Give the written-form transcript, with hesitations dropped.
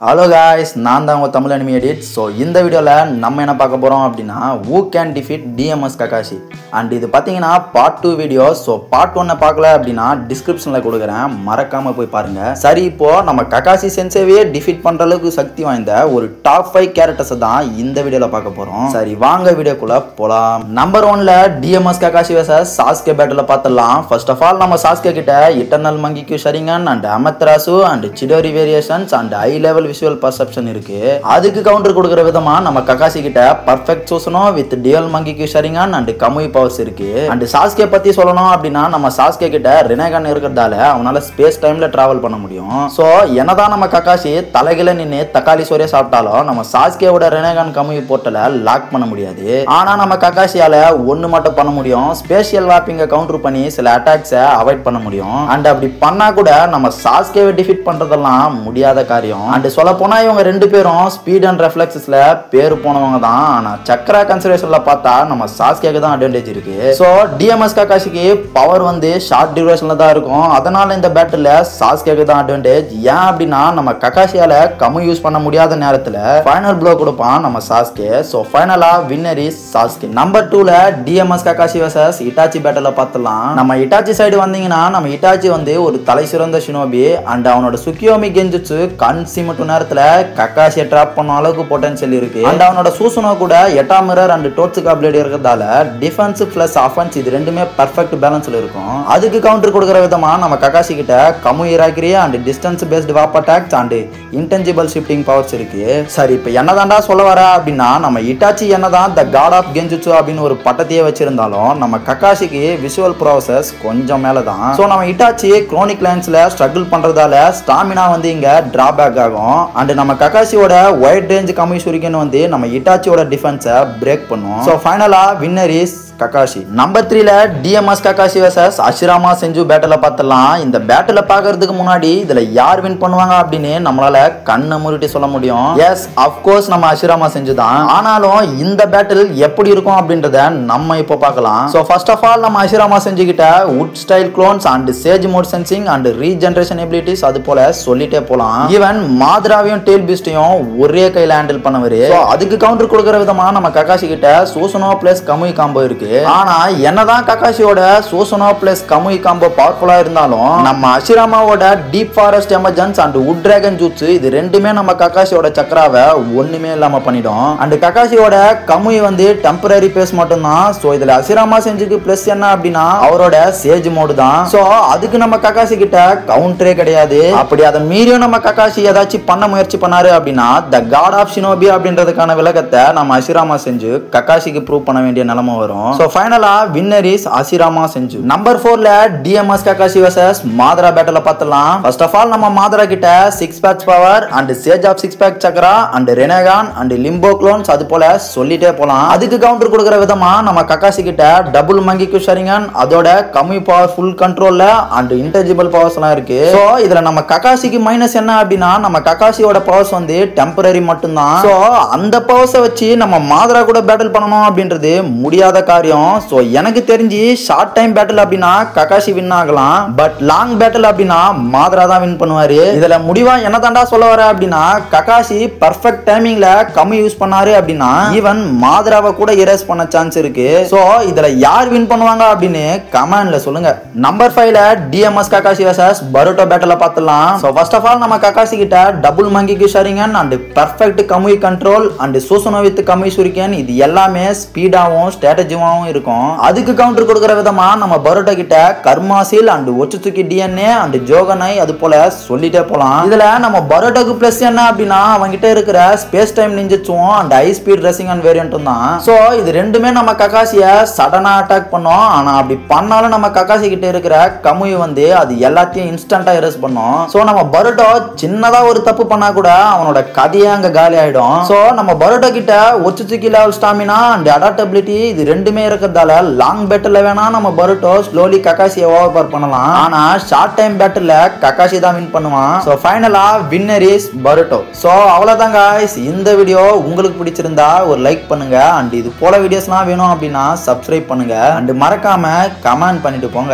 Hello guys, நான் தான் உங்க தமிழ் அனிமி எடிட். ஸோ இந்த வீடியோவில் நம்ம என்ன பார்க்க போகிறோம் அப்படின்னா who can defeat DMS Kakashi and இது பார்த்தீங்கன்னா பார்ட் 2 வீடியோ. ஸோ பார்ட் 1 பார்க்கல அப்படின்னா டிஸ்கிரிப்ஷனில் கொடுக்குறேன், மறக்காமல் போய் பாருங்கள். சரி, இப்போது நம்ம ககாஷி சென்சேவையே டிஃபீட் பண்ணுற அளவுக்கு சக்தி வாய்ந்த ஒரு டாப் 5 கேரக்டர்ஸை தான் இந்த வீடியோவில் பார்க்க போகிறோம். சரி, வாங்க வீடியோக்குள்ளே போகலாம். நம்பர் 1ல DMS Kakashi vs Sasuke battle பார்த்துடலாம். ஃபர்ஸ்ட் ஆஃப் ஆல் நம்ம சாஸ்கே கிட்ட eternal Mangekyo Sharingan and Amaterasu and Chidori variations and high level visual perception இருக்கு. அதுக்கு கவுண்டர் கொடுக்கிற விதமா நம்ம ககாஷி கிட்ட perfect Susanoo with dual Mangekyo Sharingan and Kamui powers இருக்கு. அண்ட் சாஸ்கே பத்தி சொல்லணும் அப்படின்னா நம்ம சாஸ்கே கிட்ட ரினேகன் இருக்கிறதால அவனால ஸ்பேஸ் டைம்ல டிராவல் பண்ண முடியும். சோ என்னதான் நம்ம ககாஷி தலைகில நின்று தக்காளி சோரியா சாப்பிட்டாலும் நம்ம சாஸ்கேவோட ரினேகன் கமுய் போர்ட்டல லாக் பண்ண முடியாது. ஆனா நம்ம ககாஷியால ஒன்னு மட்டும் பண்ண முடியும், ஸ்பேஷியல் வாப்பிங்க கவுண்டர் பண்ணி சில அட்டாக்ஸை அவாய்ட் பண்ண முடியும். அண்ட் அப்படி பண்ணா கூட நம்ம சாஸ்கேவை டிஃபீட் பண்றதெல்லாம் முடியாத காரியம். அண்ட் சொல்ல போனா இவங்க ரெண்டு பேரும் ஸ்பீட் அண்ட் ரெஃப்ளெக்ஸஸ்ல பேரு போனவங்க தான். ஆனா சக்ரா கன்சிடரேஷன்ல பார்த்தா நம்ம சாஸ்கேக்கு தான் அட்வான்டேஜ் இருக்கு. சோ டிஎம்எஸ் ககாஷிக்கு பவர் வந்து ஷார்ட் டியூரேஷன்ல தான் இருக்கும். அதனால இந்த பேட்டில் சாஸ்கேக்கு தான் அட்வான்டேஜ். ஏன் அப்படின்னா நம்ம ககாஷியால கம்மி யூஸ் பண்ண முடியாத நேரத்துல ஃபைனல் ப்ளோ கொடுப்பான் நம்ம சாஸ்கே. சோ ஃபைனலா வின்னர் இஸ் சாஸ்கே. நம்பர் 2ல DMS Kakashi vs Itachi battle பார்த்தலாம். நம்ம இட்டாச்சி சைடு வந்தீங்கன்னா நம்ம இட்டாச்சி வந்து ஒரு தலை சிறந்த ஷினோபி அண்ட் அவனோட சுக்கியோமி கெஞ்சுட்சு கன்சிமட்டு நேரத்துல ககாஷியை ட்ராப் பண்ண அளவுக்கு பொட்டன்ஷியல் இருக்கு. அண்ட் அவனோட சூசனோ கூட எட்டா மிரர் அண்ட் டோட்சுகா பிளேட் இருக்கிறதால டிஃபென்ஸ் பிளஸ் ஆஃபென்ஸ் இது ரெண்டுமே பெர்ஃபெக்ட் பேலன்ஸ்ல இருக்கும். அதுக்கு கவுண்டர் கொடுக்கிற விதமா நம்ம ககாஷி கிட்ட Kamui Raikiri and distance based warp attacks and intangible shifting powers இருக்கு. சரி, இப்போ என்னதான்டா சொல்ல வர அப்படின்னா நம்ம இட்டாச்சி என்னதான் த காட் ஆஃப் கெஞ்சுட்சு அப்படின்னு ஒரு பட்டத்தையே வச்சிருந்தாலும் நம்ம ககாஷிக்கு விஷுவல் ப்ராசஸ் கொஞ்சம் மேல தான். ஸோ நம்ம இட்டாச்சி குரோனிக் லைன்ஸ்ல ஸ்ட்ரகிள் பண்றதால ஸ்டாமினா வந்து இங்க டிராபேக் ஆகும். அண்ட் நம்ம ககாஷியோட வைட் ரேஞ்ச் கம்மி ஷூரிகன் வந்து நம்ம இட்டாச்சியோட டிஃபென்ஸை பிரேக் பண்ணும். ஸோ ஃபைனலா வின்னர் இஸ் ககாஷி. நம்பர் 3ல DMS Kakashi vs Hashirama Senju battle பார்த்தலாம். இந்த பேட்டில் பார்க்கறதுக்கு முன்னாடி இதுல யார் வின் பண்ணுவாங்க அப்படின்னு நம்மளால கண்ணை மூடிட்டு சொல்ல முடியும். எஸ், அஃப்கோர்ஸ் நம்ம அஷிராமா செஞ்சு தான். ஆனாலும் இந்த பேட்டில் எப்படி இருக்கும் அப்படின்றத நம்ம இப்போ பார்க்கலாம். ஸோ ஃபர்ஸ்ட் ஆஃப் ஆல் நம்ம அஷிராமா செஞ்சு கிட்ட wood style clones and sage mode sensing and regeneration abilities அது போல சொல்லிட்டே போலாம். ஈவன் மாத்ராவையும் டேல் பீஸ்டையும் ஒரே கையில ஹேண்டில் பண்ணவரு. அதுக்கு கவுண்டர் கொடுக்கிற விதமா நம்ம ககாஷி கிட்ட சூசனோ பிளஸ் கமுய் காம்போ இருக்கு. ஆனா என்னதான் ககாஷியோட சூசனோ பிளஸ் கமுய் காம்போ பவர்ஃபுல்லா இருந்தாலும் நம்ம அஷிராமாவோட deep forest emergence and wood dragon jutsu இது ரெண்டுமே நம்ம ககாஷியோட சக்கராவை ஒண்ணுமே இல்லாம பண்ணிடும். அண்ட் ககாஷியோட கமுய் வந்து டெம்பரரி பேஸ் மட்டும் தான். சோ இதுல அஷிராமா செஞ்சுக்கு பிளஸ் என்ன அப்படின்னா அவரோட சேஜ் மோடு தான். சோ அதுக்கு நம்ம ககாஷி கிட்ட கவுண்டரே கிடையாது. அப்படி அதை மீறியும் நம்ம ககாஷி ஏதாச்சும் பண்ண முயற்சி பண்ணாரு அப்படின்னா த காட் ஆஃப் ஷினோபி அப்படின்றதுக்கான விளக்கத்தை நம்ம அஷிராமா செஞ்சு ககாஷிக்கு ப்ரூவ் பண்ண வேண்டிய நிலைமை வரும். சோ ஃபைனலா winner is Hashirama Senju. Number 4ல DMS Kakashi vs Madara battle பார்த்தலாம். ஃபர்ஸ்ட் ஆஃப் ஆல் நம்ம மாத்ரா கிட்ட 6 path power and sage of 6 path chakra and Rinnegan and limbo clones அது போல சொல்லிட்டே போலாம். அதுக்கு கவுண்டர் கொடுக்கிற விதமா நம்ம ககாஷி கிட்ட டபுள் மங்கிக்கு ஷரிங்கன் அதோட கம்மி பவர் ஃபுல் கண்ட்ரோல்ல அண்ட் இன்டென்ஜிபிள் பவர்ஸ் எல்லாம் இருக்கு. சோ இதுல நம்ம ககாஷிக்கு மைனஸ் என்ன அப்படின்னா நம்ம ககாஷியோட பவர்ஸ் வந்து டெம்பரரி மட்டும் தான். சோ அந்த பவர்ஸை வச்சு நம்ம மாத்ரா கூட பேட்டில் பண்ணணும் அப்படின்றது முடியாத காரியம். சோ எனக்கு தெரிஞ்சு ஷார்ட் டைம் பேட்டில் அப்படின்னா ககாஷி வின் ஆகலாம், பட் லாங் பேட்டில் அப்படின்னா மாத்ரா தான் வின் பண்ணுவாரு. இதுல முடிவா என்ன தாண்டா சொல்ல வர அப்படின்னா ககாஷி பர்ஃபெக்ட் டைமிங்ல கம்மி யூஸ் பண்ணாரு அப்படின்னா ஈவன் மாத்ராவை கூட இரேஸ் பண்ண சான்ஸ் இருக்கு. சோ இதுல யார் வின் பண்ணுவாங்க அப்படின்னு கமெண்ட்ல சொல்லுங்க. நம்பர் 5ல DMS Kakashi vs Boruto battle பார்த்தலாம். சோ ஃபர்ஸ்ட் ஆஃப் ஆல் நம்ம ககாஷி கிட்ட double Mangekyo Sharingan and perfect Kamui control and Susanoo with Kamui shuriken இது எல்லாமே ஸ்பீடாவும் ஸ்ட்ராட்டஜியாவும் இருக்கும். அதுக்கு கவுண்டர் கொடுக்கிற விதமா நம்ம பரோட்டோ கிட்ட கர்மாசில் அண்ட் ஒச்சுசுக்கி டிஎன்ஏ அண்ட் ஜோகனை அது போல சொல்லிட்டே போலாம். இதுல நம்ம பரோட்டோக்கு பிளஸ் என்ன அப்படின்னா அவங்கிட்ட இருக்கிற ஸ்பேஸ் டைம் நிஞ்சுச்சும் and high speed racing and வேரியன்ட்டும் தான். சோ இது ரெண்டுமே நம்ம ககாஷிய சடனா அட்டாக் பண்ணோம். ஆனா அப்படி பண்ணாலும் நம்ம ககாஷி கிட்ட இருக்கிற கமுய் வந்து அது எல்லாத்தையும் இன்ஸ்டன்டா இரேஸ் பண்ணும். சோ நம்ம பரோட்டோ சின்னதா ஒரு தப்பு பண்ணா கூட அவனோட கதையே அங்க காலி ஆயிடும். சோ நம்ம பரோட்டோ கிட்ட ஒச்சுசுக்கி லெவல் ஸ்டாமினா அண்ட் அடாப்டபிலிட்டி இது ரெண்டுமே இருக்கிறதால லாங் பேட்டில் வேணா நம்ம பரோட்டோ ஸ்லோலி ககாஷியை ஓவர் பவர் பண்ணலாம். ஆனா ஷார்ட் டைம் பேட்டில் ககாஷி தான் வின் பண்ணுவான். சோ ஃபைனலா வின்னர் இஸ் பரோட்டோ. சோ அவ்வளவுதான் गाइस, இந்த வீடியோ உங்களுக்கு பிடிச்சிருந்தா ஒரு லைக் பண்ணுங்க அண்ட் இது போல வீடியோஸ்லாம் வேணும் அப்படின்னா சப்ஸ்கிரைப் பண்ணுங்க அண்ட் மறக்காம கமெண்ட் பண்ணிட்டு போங்க.